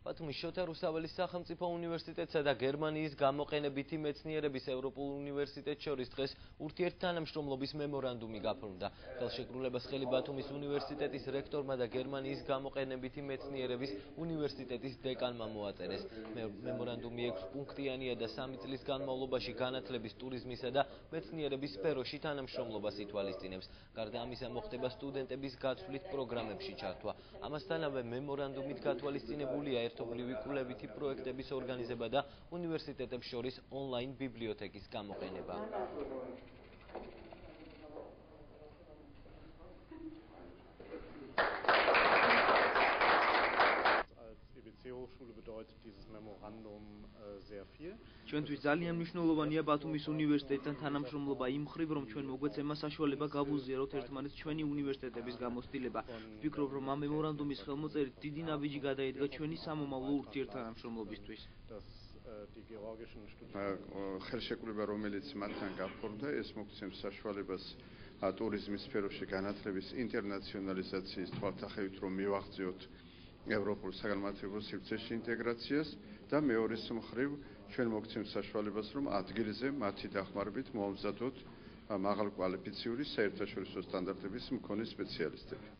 ბათუმის შოთა რუსთაველის სახელმწიფო უნივერსიტეტსა და გერმანიის გამოყენებითი მეცნიერების ევროპულ უნივერსიტეტს შორის დღეს ურთიერთთანამშრომლობის მემორანდუმი გაფორმდა. ხელშეკრულებას ხელი ბათუმის უნივერსიტეტის რექტორმა და გერმანიის გამოყენებითი მეცნიერების უნივერსიტეტის დეკანმა მოაწერეს. მემორანდუმი 6 პუნქტიანია და 3 წლის განმავლობაში განათლების, ტურიზმისა და მეცნიერების სფეროში თანამშრომლობას ითვალისწინებს. გარდა ამისა მოხდება სტუდენტების გაცვლით პროგრამებში ჩართვა. ამასთანავე მემორანდუმით გათვალისწინებულია ერთობლივი კვლევითი პროექტების ორგანიზება და უნივერსიტეტებს შორის ონლაინ ბიბლიოთეკის გამოყენება. Hochschule bedeutet dieses Memorandum sehr viel. ჩვენთვის ძალიან მნიშვნელოვანია ბათუმის უნივერსიტეტთან თანამშრომლობა იმ მხრივ, რომ ჩვენ მოგვეცემა საშუალება გავუზიაროთ ერთმანეთს ჩვენი უნივერსიტეტების გამოცდილება. ვფიქრობ, რომ ამ მემორანდუმის ხელმოწერით დიდი ნაბიჯი გადაედგა ჩვენი სამომავლო ურთიერთთანამშრომლობისთვის. ხელშეკრულება, რომელიც მათთან გაფორმდა, ეს მოგცემს საშუალებას ტურიზმის სფეროში განათლების ინტერნაციონალიზაციის თვალსაჩინით, რომ მივახციოთ ევროპულ საგანმანათლებლო სივრცეში ინტეგრაციას და მეორეს მხრივ ჩვენ მოგცემს საშუალებას, რომ ადგილზე მათი დახმარებით მოამზადოთ მაღალკვალიფიციური საერთაშორისო სტანდარტების მქონე სპეციალისტები.